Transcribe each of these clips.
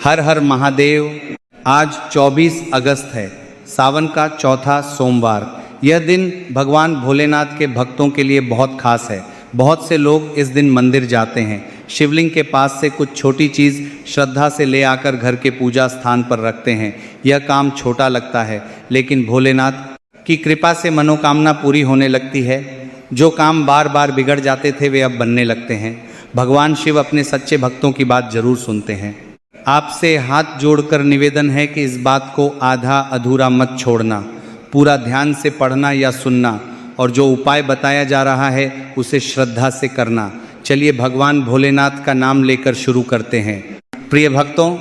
हर हर महादेव। आज 24 अगस्त है, सावन का चौथा सोमवार। यह दिन भगवान भोलेनाथ के भक्तों के लिए बहुत खास है। बहुत से लोग इस दिन मंदिर जाते हैं, शिवलिंग के पास से कुछ छोटी चीज़ श्रद्धा से ले आकर घर के पूजा स्थान पर रखते हैं। यह काम छोटा लगता है, लेकिन भोलेनाथ की कृपा से मनोकामना पूरी होने लगती है। जो काम बार बार बिगड़ जाते थे वे अब बनने लगते हैं। भगवान शिव अपने सच्चे भक्तों की बात जरूर सुनते हैं। आपसे हाथ जोड़कर निवेदन है कि इस बात को आधा अधूरा मत छोड़ना, पूरा ध्यान से पढ़ना या सुनना, और जो उपाय बताया जा रहा है उसे श्रद्धा से करना। चलिए भगवान भोलेनाथ का नाम लेकर शुरू करते हैं। प्रिय भक्तों,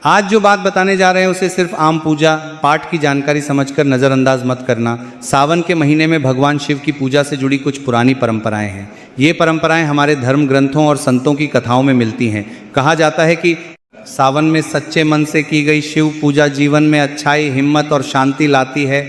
आज जो बात बताने जा रहे हैं उसे सिर्फ आम पूजा पाठ की जानकारी समझकर नज़रअंदाज मत करना। सावन के महीने में भगवान शिव की पूजा से जुड़ी कुछ पुरानी परंपराएं हैं। ये परंपराएं हमारे धर्म ग्रंथों और संतों की कथाओं में मिलती हैं। कहा जाता है कि सावन में सच्चे मन से की गई शिव पूजा जीवन में अच्छाई, हिम्मत और शांति लाती है।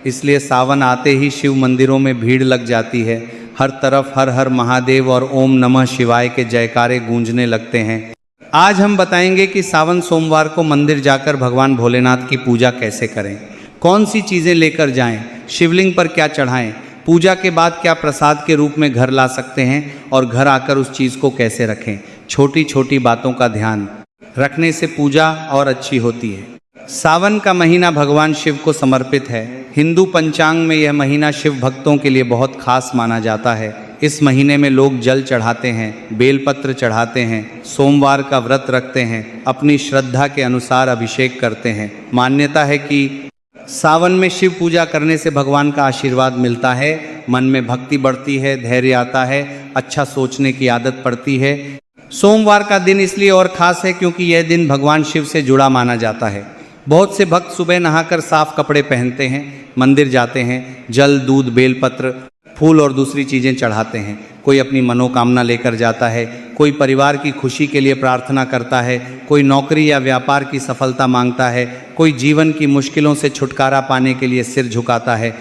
इसलिए सावन आते ही शिव मंदिरों में भीड़ लग जाती है। हर तरफ हर हर महादेव और ओम नमः शिवाय के जयकारे गूंजने लगते हैं। आज हम बताएंगे कि सावन सोमवार को मंदिर जाकर भगवान भोलेनाथ की पूजा कैसे करें, कौन सी चीज़ें लेकर जाएं, शिवलिंग पर क्या चढ़ाएं, पूजा के बाद क्या प्रसाद के रूप में घर ला सकते हैं और घर आकर उस चीज़ को कैसे रखें। छोटी छोटी बातों का ध्यान रखने से पूजा और अच्छी होती है। सावन का महीना भगवान शिव को समर्पित है। हिंदू पंचांग में यह महीना शिव भक्तों के लिए बहुत खास माना जाता है। इस महीने में लोग जल चढ़ाते हैं, बेलपत्र चढ़ाते हैं, सोमवार का व्रत रखते हैं, अपनी श्रद्धा के अनुसार अभिषेक करते हैं। मान्यता है कि सावन में शिव पूजा करने से भगवान का आशीर्वाद मिलता है, मन में भक्ति बढ़ती है, धैर्य आता है, अच्छा सोचने की आदत पड़ती है। सोमवार का दिन इसलिए और ख़ास है क्योंकि यह दिन भगवान शिव से जुड़ा माना जाता है। बहुत से भक्त सुबह नहाकर साफ कपड़े पहनते हैं, मंदिर जाते हैं, जल, दूध, बेलपत्र, फूल और दूसरी चीज़ें चढ़ाते हैं। कोई अपनी मनोकामना लेकर जाता है, कोई परिवार की खुशी के लिए प्रार्थना करता है, कोई नौकरी या व्यापार की सफलता मांगता है, कोई जीवन की मुश्किलों से छुटकारा पाने के लिए सिर झुकाता है।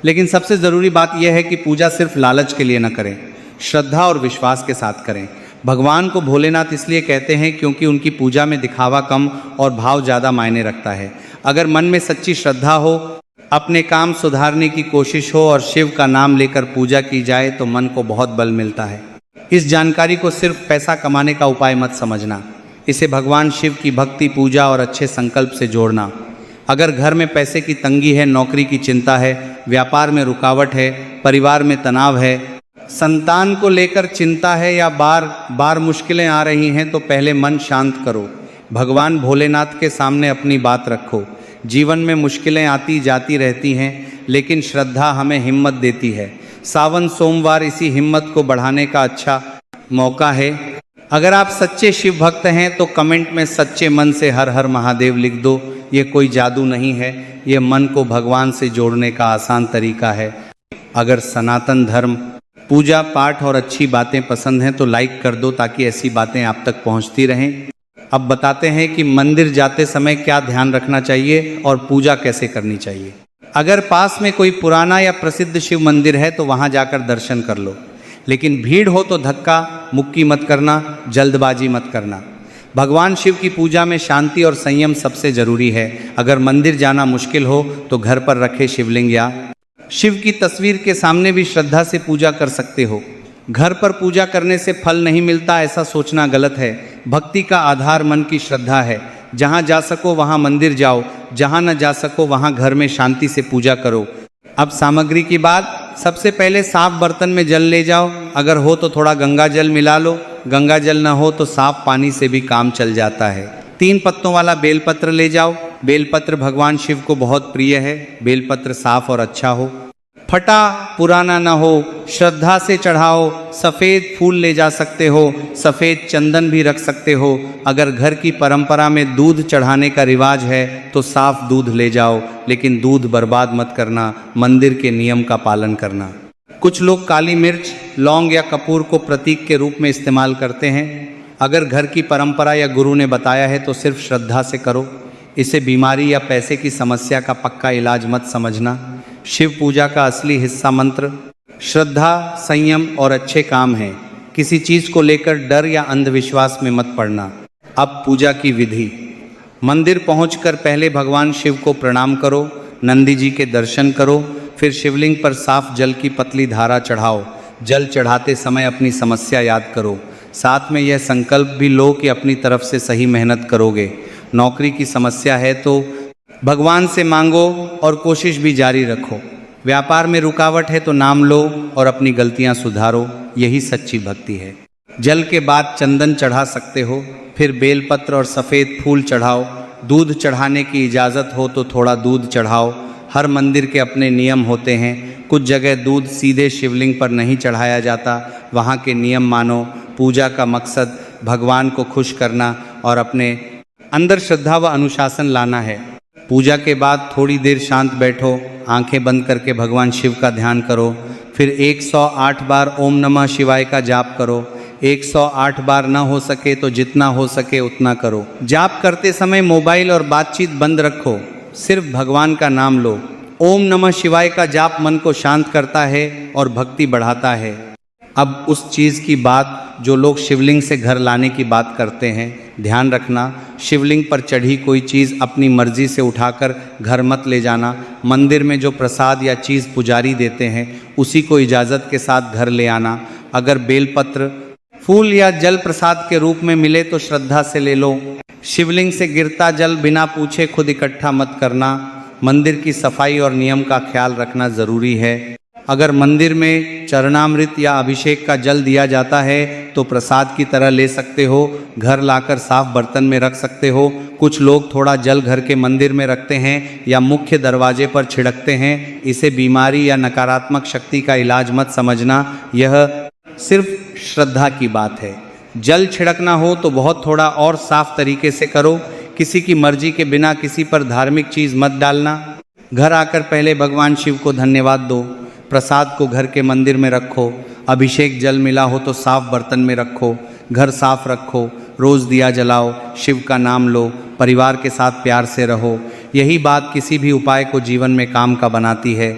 लेकिन सबसे ज़रूरी बात यह है कि पूजा सिर्फ लालच के लिए न करें, श्रद्धा और विश्वास के साथ करें। भगवान को भोलेनाथ इसलिए कहते हैं क्योंकि उनकी पूजा में दिखावा कम और भाव ज़्यादा मायने रखता है। अगर मन में सच्ची श्रद्धा हो, अपने काम सुधारने की कोशिश हो और शिव का नाम लेकर पूजा की जाए तो मन को बहुत बल मिलता है। इस जानकारी को सिर्फ पैसा कमाने का उपाय मत समझना, इसे भगवान शिव की भक्ति, पूजा और अच्छे संकल्प से जोड़ना। अगर घर में पैसे की तंगी है, नौकरी की चिंता है, व्यापार में रुकावट है, परिवार में तनाव है, संतान को लेकर चिंता है या बार बार मुश्किलें आ रही हैं, तो पहले मन शांत करो, भगवान भोलेनाथ के सामने अपनी बात रखो। जीवन में मुश्किलें आती जाती रहती हैं, लेकिन श्रद्धा हमें हिम्मत देती है। सावन सोमवार इसी हिम्मत को बढ़ाने का अच्छा मौका है। अगर आप सच्चे शिव भक्त हैं तो कमेंट में सच्चे मन से हर हर महादेव लिख दो। ये कोई जादू नहीं है, ये मन को भगवान से जोड़ने का आसान तरीका है। अगर सनातन धर्म, पूजा पाठ और अच्छी बातें पसंद हैं तो लाइक कर दो ताकि ऐसी बातें आप तक पहुंचती रहें। अब बताते हैं कि मंदिर जाते समय क्या ध्यान रखना चाहिए और पूजा कैसे करनी चाहिए। अगर पास में कोई पुराना या प्रसिद्ध शिव मंदिर है तो वहां जाकर दर्शन कर लो, लेकिन भीड़ हो तो धक्का मुक्की मत करना, जल्दबाजी मत करना। भगवान शिव की पूजा में शांति और संयम सबसे जरूरी है। अगर मंदिर जाना मुश्किल हो तो घर पर रखे शिवलिंग या शिव की तस्वीर के सामने भी श्रद्धा से पूजा कर सकते हो। घर पर पूजा करने से फल नहीं मिलता, ऐसा सोचना गलत है। भक्ति का आधार मन की श्रद्धा है। जहाँ जा सको वहाँ मंदिर जाओ, जहाँ न जा सको वहाँ घर में शांति से पूजा करो। अब सामग्री की बात, सबसे पहले साफ बर्तन में जल ले जाओ। अगर हो तो थोड़ा गंगा जल मिला लो, गंगा जल न हो तो साफ पानी से भी काम चल जाता है। 3 पत्तों वाला बेलपत्र ले जाओ। बेलपत्र भगवान शिव को बहुत प्रिय है। बेलपत्र साफ और अच्छा हो, फटा पुराना न हो, श्रद्धा से चढ़ाओ। सफ़ेद फूल ले जा सकते हो, सफ़ेद चंदन भी रख सकते हो। अगर घर की परंपरा में दूध चढ़ाने का रिवाज है तो साफ दूध ले जाओ, लेकिन दूध बर्बाद मत करना, मंदिर के नियम का पालन करना। कुछ लोग काली मिर्च, लौंग या कपूर को प्रतीक के रूप में इस्तेमाल करते हैं। अगर घर की परंपरा या गुरु ने बताया है तो सिर्फ श्रद्धा से करो। इसे बीमारी या पैसे की समस्या का पक्का इलाज मत समझना। शिव पूजा का असली हिस्सा मंत्र, श्रद्धा, संयम और अच्छे काम हैं। किसी चीज़ को लेकर डर या अंधविश्वास में मत पड़ना। अब पूजा की विधि। मंदिर पहुंचकर पहले भगवान शिव को प्रणाम करो, नंदी जी के दर्शन करो, फिर शिवलिंग पर साफ जल की पतली धारा चढ़ाओ। जल चढ़ाते समय अपनी समस्या याद करो, साथ में यह संकल्प भी लो कि अपनी तरफ से सही मेहनत करोगे। नौकरी की समस्या है तो भगवान से मांगो और कोशिश भी जारी रखो। व्यापार में रुकावट है तो नाम लो और अपनी गलतियां सुधारो, यही सच्ची भक्ति है। जल के बाद चंदन चढ़ा सकते हो, फिर बेलपत्र और सफ़ेद फूल चढ़ाओ। दूध चढ़ाने की इजाज़त हो तो थोड़ा दूध चढ़ाओ। हर मंदिर के अपने नियम होते हैं, कुछ जगह दूध सीधे शिवलिंग पर नहीं चढ़ाया जाता, वहाँ के नियम मानो। पूजा का मकसद भगवान को खुश करना और अपने अंदर श्रद्धा व अनुशासन लाना है। पूजा के बाद थोड़ी देर शांत बैठो, आंखें बंद करके भगवान शिव का ध्यान करो। फिर 108 बार ओम नमः शिवाय का जाप करो। 108 बार ना हो सके तो जितना हो सके उतना करो। जाप करते समय मोबाइल और बातचीत बंद रखो, सिर्फ भगवान का नाम लो। ओम नमः शिवाय का जाप मन को शांत करता है और भक्ति बढ़ाता है। अब उस चीज़ की बात जो लोग शिवलिंग से घर लाने की बात करते हैं, ध्यान रखना, शिवलिंग पर चढ़ी कोई चीज़ अपनी मर्जी से उठाकर घर मत ले जाना। मंदिर में जो प्रसाद या चीज़ पुजारी देते हैं उसी को इजाज़त के साथ घर ले आना। अगर बेलपत्र, फूल या जल प्रसाद के रूप में मिले तो श्रद्धा से ले लो। शिवलिंग से गिरता जल बिना पूछे खुद इकट्ठा मत करना। मंदिर की सफाई और नियम का ख्याल रखना ज़रूरी है। अगर मंदिर में चरणामृत या अभिषेक का जल दिया जाता है तो प्रसाद की तरह ले सकते हो, घर लाकर साफ बर्तन में रख सकते हो। कुछ लोग थोड़ा जल घर के मंदिर में रखते हैं या मुख्य दरवाजे पर छिड़कते हैं। इसे बीमारी या नकारात्मक शक्ति का इलाज मत समझना, यह सिर्फ श्रद्धा की बात है। जल छिड़कना हो तो बहुत थोड़ा और साफ तरीके से करो। किसी की मर्जी के बिना किसी पर धार्मिक चीज़ मत डालना। घर आकर पहले भगवान शिव को धन्यवाद दो। प्रसाद को घर के मंदिर में रखो। अभिषेक जल मिला हो तो साफ बर्तन में रखो। घर साफ रखो। रोज़ दिया जलाओ। शिव का नाम लो। परिवार के साथ प्यार से रहो। यही बात किसी भी उपाय को जीवन में काम का बनाती है।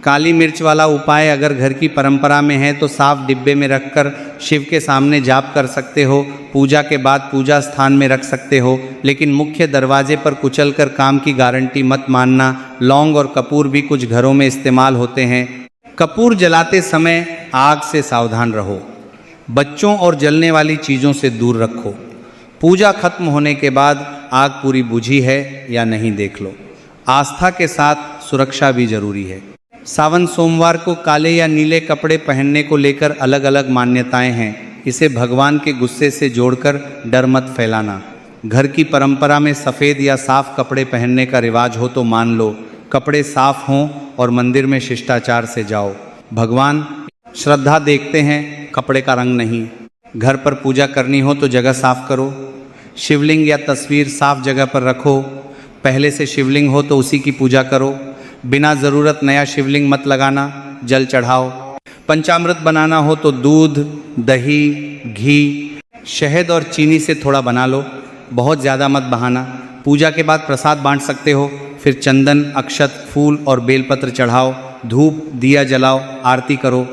काली मिर्च वाला उपाय अगर घर की परंपरा में है तो साफ डिब्बे में रखकर शिव के सामने जाप कर सकते हो। पूजा के बाद पूजा स्थान में रख सकते हो, लेकिन मुख्य दरवाजे पर कुचलकर काम की गारंटी मत मानना। लौंग और कपूर भी कुछ घरों में इस्तेमाल होते हैं। कपूर जलाते समय आग से सावधान रहो। बच्चों और जलने वाली चीज़ों से दूर रखो। पूजा खत्म होने के बाद आग पूरी बुझी है या नहीं देख लो। आस्था के साथ सुरक्षा भी जरूरी है। सावन सोमवार को काले या नीले कपड़े पहनने को लेकर अलग अलग मान्यताएं हैं। इसे भगवान के गुस्से से जोड़कर डर मत फैलाना। घर की परंपरा में सफ़ेद या साफ कपड़े पहनने का रिवाज हो तो मान लो। कपड़े साफ हों और मंदिर में शिष्टाचार से जाओ। भगवान श्रद्धा देखते हैं, कपड़े का रंग नहीं। घर पर पूजा करनी हो तो जगह साफ करो। शिवलिंग या तस्वीर साफ जगह पर रखो। पहले से शिवलिंग हो तो उसी की पूजा करो। बिना ज़रूरत नया शिवलिंग मत लगाना। जल चढ़ाओ। पंचामृत बनाना हो तो दूध, दही, घी, शहद और चीनी से थोड़ा बना लो, बहुत ज़्यादा मत बहाना। पूजा के बाद प्रसाद बांट सकते हो। फिर चंदन, अक्षत, फूल और बेलपत्र चढ़ाओ। धूप, दिया जलाओ, आरती करो।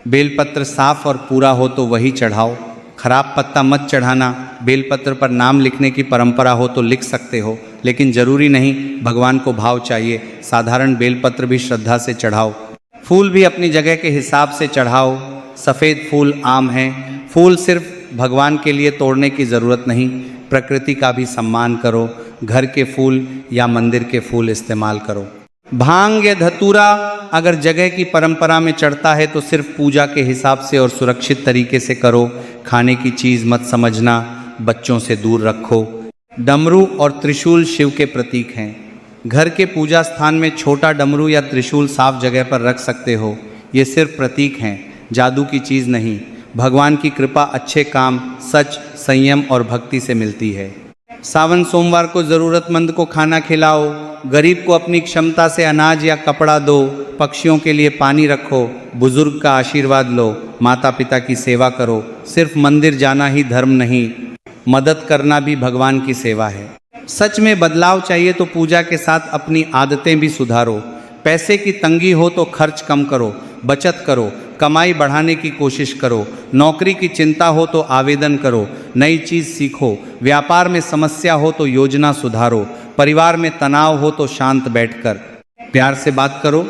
बेलपत्र साफ और पूरा हो तो वही चढ़ाओ। खराब पत्ता मत चढ़ाना। बेलपत्र पर नाम लिखने की परंपरा हो तो लिख सकते हो, लेकिन जरूरी नहीं। भगवान को भाव चाहिए। साधारण बेलपत्र भी श्रद्धा से चढ़ाओ। फूल भी अपनी जगह के हिसाब से चढ़ाओ। सफ़ेद फूल आम हैं। फूल सिर्फ भगवान के लिए तोड़ने की ज़रूरत नहीं, प्रकृति का भी सम्मान करो। घर के फूल या मंदिर के फूल इस्तेमाल करो। भांग या धतूरा अगर जगह की परंपरा में चढ़ता है तो सिर्फ पूजा के हिसाब से और सुरक्षित तरीके से करो। खाने की चीज़ मत समझना। बच्चों से दूर रखो। डमरू और त्रिशूल शिव के प्रतीक हैं। घर के पूजा स्थान में छोटा डमरू या त्रिशूल साफ जगह पर रख सकते हो। ये सिर्फ प्रतीक हैं, जादू की चीज़ नहीं। भगवान की कृपा अच्छे काम, सच, संयम और भक्ति से मिलती है। सावन सोमवार को ज़रूरतमंद को खाना खिलाओ। गरीब को अपनी क्षमता से अनाज या कपड़ा दो। पक्षियों के लिए पानी रखो। बुजुर्ग का आशीर्वाद लो। माता पिता की सेवा करो। सिर्फ मंदिर जाना ही धर्म नहीं, मदद करना भी भगवान की सेवा है। सच में बदलाव चाहिए तो पूजा के साथ अपनी आदतें भी सुधारो। पैसे की तंगी हो तो खर्च कम करो, बचत करो। कमाई बढ़ाने की कोशिश करो, नौकरी की चिंता हो तो आवेदन करो, नई चीज सीखो, व्यापार में समस्या हो तो योजना सुधारो, परिवार में तनाव हो तो शांत बैठकर प्यार से बात करो,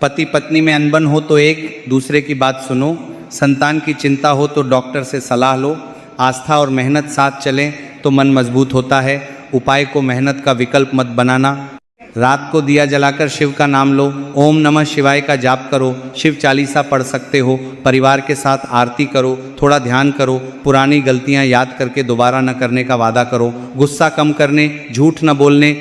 पति पत्नी में अनबन हो तो एक दूसरे की बात सुनो, संतान की चिंता हो तो डॉक्टर से सलाह लो, आस्था और मेहनत साथ चलें तो मन मजबूत होता है। उपाय को मेहनत का विकल्प मत बनाना। रात को दिया जलाकर शिव का नाम लो, ओम नमः शिवाय का जाप करो, शिव चालीसा पढ़ सकते हो, परिवार के साथ आरती करो, थोड़ा ध्यान करो, पुरानी गलतियां याद करके दोबारा न करने का वादा करो, गुस्सा कम करने, झूठ न बोलने,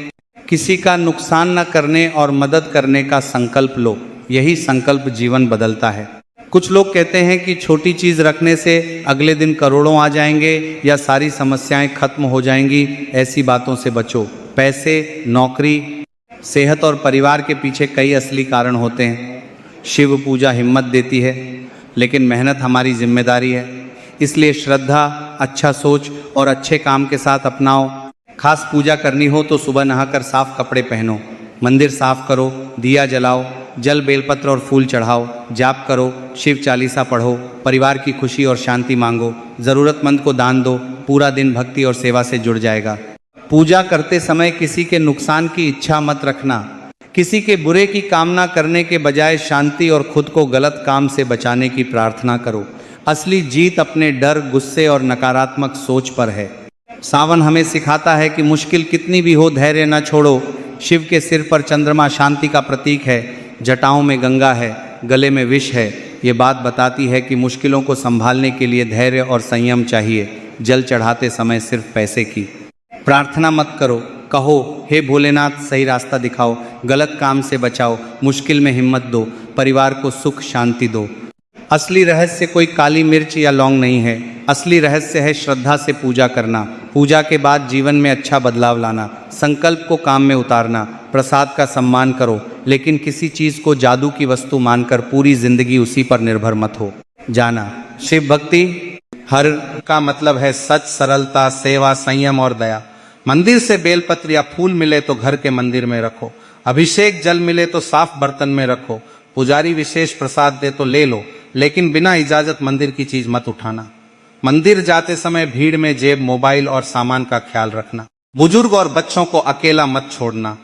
किसी का नुकसान न करने और मदद करने का संकल्प लो। यही संकल्प जीवन बदलता है। कुछ लोग कहते हैं कि छोटी चीज रखने से अगले दिन करोड़ों आ जाएंगे या सारी समस्याएं खत्म हो जाएंगी। ऐसी बातों से बचो। पैसे, नौकरी, सेहत और परिवार के पीछे कई असली कारण होते हैं। शिव पूजा हिम्मत देती है, लेकिन मेहनत हमारी जिम्मेदारी है। इसलिए श्रद्धा, अच्छा सोच और अच्छे काम के साथ अपनाओ। खास पूजा करनी हो तो सुबह नहाकर साफ कपड़े पहनो, मंदिर साफ करो, दिया जलाओ, जल बेलपत्र और फूल चढ़ाओ, जाप करो, शिव चालीसा पढ़ो, परिवार की खुशी और शांति मांगो, जरूरतमंद को दान दो। पूरा दिन भक्ति और सेवा से जुड़ जाएगा। पूजा करते समय किसी के नुकसान की इच्छा मत रखना। किसी के बुरे की कामना करने के बजाय शांति और खुद को गलत काम से बचाने की प्रार्थना करो। असली जीत अपने डर, गुस्से और नकारात्मक सोच पर है। सावन हमें सिखाता है कि मुश्किल कितनी भी हो, धैर्य न छोड़ो। शिव के सिर पर चंद्रमा शांति का प्रतीक है, जटाओं में गंगा है, गले में विष है। ये बात बताती है कि मुश्किलों को संभालने के लिए धैर्य और संयम चाहिए। जल चढ़ाते समय सिर्फ पैसे की प्रार्थना मत करो, कहो हे भोलेनाथ सही रास्ता दिखाओ, गलत काम से बचाओ, मुश्किल में हिम्मत दो, परिवार को सुख शांति दो। असली रहस्य कोई काली मिर्च या लौंग नहीं है। असली रहस्य है श्रद्धा से पूजा करना, पूजा के बाद जीवन में अच्छा बदलाव लाना, संकल्प को काम में उतारना। प्रसाद का सम्मान करो, लेकिन किसी चीज को जादू की वस्तु मानकर पूरी जिंदगी उसी पर निर्भर मत हो जाना। शिव भक्ति हर का मतलब है सच, सरलता, सेवा, संयम और दया। मंदिर से बेलपत्र या फूल मिले तो घर के मंदिर में रखो, अभिषेक जल मिले तो साफ बर्तन में रखो, पुजारी विशेष प्रसाद दे तो ले लो, लेकिन बिना इजाजत मंदिर की चीज मत उठाना। मंदिर जाते समय भीड़ में जेब, मोबाइल और सामान का ख्याल रखना। बुजुर्ग और बच्चों को अकेला मत छोड़ना।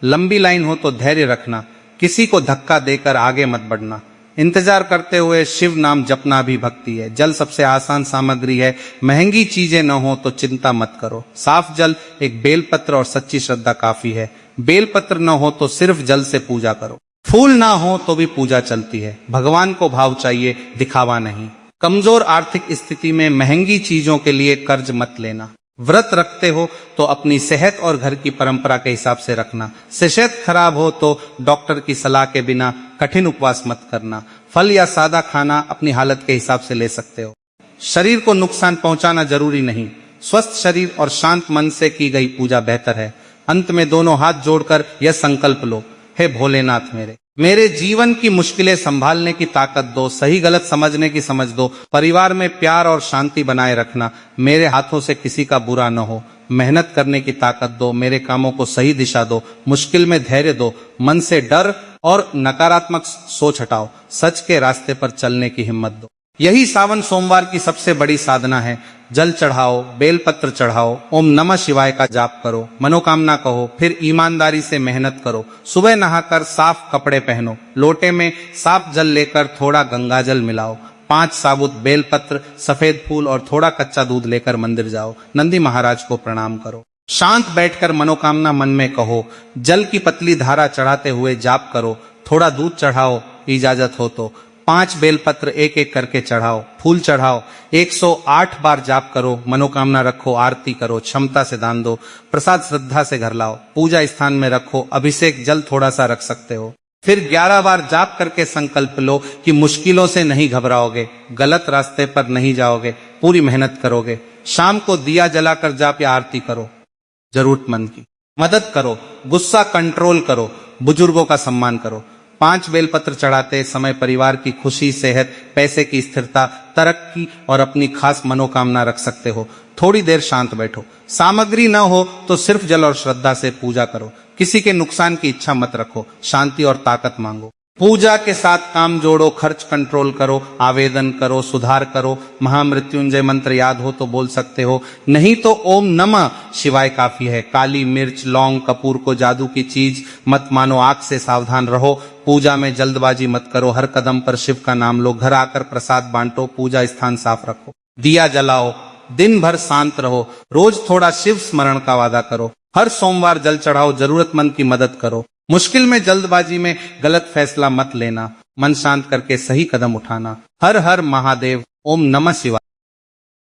लंबी लाइन हो तो धैर्य रखना, किसी को धक्का देकर आगे मत बढ़ना। इंतजार करते हुए शिव नाम जपना भी भक्ति है। जल सबसे आसान सामग्री है, महंगी चीजें न हो तो चिंता मत करो। साफ जल, एक बेलपत्र और सच्ची श्रद्धा काफी है। बेलपत्र न हो तो सिर्फ जल से पूजा करो, फूल ना हो तो भी पूजा चलती है। भगवान को भाव चाहिए, दिखावा नहीं। कमजोर आर्थिक स्थिति में महंगी चीजों के लिए कर्ज मत लेना। व्रत रखते हो तो अपनी सेहत और घर की परंपरा के हिसाब से रखना। सेहत खराब हो तो डॉक्टर की सलाह के बिना कठिन उपवास मत करना। फल या सादा खाना अपनी हालत के हिसाब से ले सकते हो। शरीर को नुकसान पहुंचाना जरूरी नहीं। स्वस्थ शरीर और शांत मन से की गई पूजा बेहतर है। अंत में दोनों हाथ जोड़कर यह संकल्प लो, हे भोलेनाथ मेरे जीवन की मुश्किलें संभालने की ताकत दो, सही गलत समझने की समझ दो, परिवार में प्यार और शांति बनाए रखना, मेरे हाथों से किसी का बुरा न हो, मेहनत करने की ताकत दो, मेरे कामों को सही दिशा दो, मुश्किल में धैर्य दो, मन से डर और नकारात्मक सोच हटाओ, सच के रास्ते पर चलने की हिम्मत दो। यही सावन सोमवार की सबसे बड़ी साधना है। जल चढ़ाओ, बेलपत्र चढ़ाओ, ओम नमः शिवाय का जाप करो, मनोकामना कहो, फिर ईमानदारी से मेहनत करो। सुबह नहाकर साफ कपड़े पहनो, लोटे में साफ जल लेकर थोड़ा गंगा जल मिलाओ, 5 साबुत बेलपत्र, सफेद फूल और थोड़ा कच्चा दूध लेकर मंदिर जाओ, नंदी महाराज को प्रणाम करो, शांत बैठकर मनोकामना मन में कहो, जल की पतली धारा चढ़ाते हुए जाप करो, थोड़ा दूध चढ़ाओ, इजाजत हो तो 5 बेलपत्र एक एक करके चढ़ाओ, फूल चढ़ाओ, 108 बार जाप करो, मनोकामना रखो, आरती करो, क्षमता से दान दो, प्रसाद श्रद्धा से घर लाओ, पूजा स्थान में रखो, अभिषेक जल थोड़ा सा रख सकते हो। फिर 11 बार जाप करके संकल्प लो कि मुश्किलों से नहीं घबराओगे, गलत रास्ते पर नहीं जाओगे, पूरी मेहनत करोगे। शाम को दिया जलाकर जाप या आरती करो, जरूरतमंद की मदद करो, गुस्सा कंट्रोल करो, बुजुर्गों का सम्मान करो। 5 बेलपत्र चढ़ाते समय परिवार की खुशी, सेहत, पैसे की स्थिरता, तरक्की और अपनी खास मनोकामना रख सकते हो। थोड़ी देर शांत बैठो, सामग्री न हो तो सिर्फ जल और श्रद्धा से पूजा करो, किसी के नुकसान की इच्छा मत रखो, शांति और ताकत मांगो। पूजा के साथ काम जोड़ो, खर्च कंट्रोल करो, आवेदन करो, सुधार करो। महामृत्युंजय मंत्र याद हो तो बोल सकते हो, नहीं तो ओम नमः शिवाय काफी है। काली मिर्च, लौंग, कपूर को जादू की चीज मत मानो, आग से सावधान रहो। पूजा में जल्दबाजी मत करो, हर कदम पर शिव का नाम लो। घर आकर प्रसाद बांटो, पूजा स्थान साफ रखो, दिया जलाओ, दिन भर शांत रहो। रोज थोड़ा शिव स्मरण का वादा करो। हर सोमवार जल चढ़ाओ, जरूरतमंद की मदद करो। मुश्किल में जल्दबाजी में गलत फैसला मत लेना, मन शांत करके सही कदम उठाना। हर हर महादेव, ओम नमः शिवाय।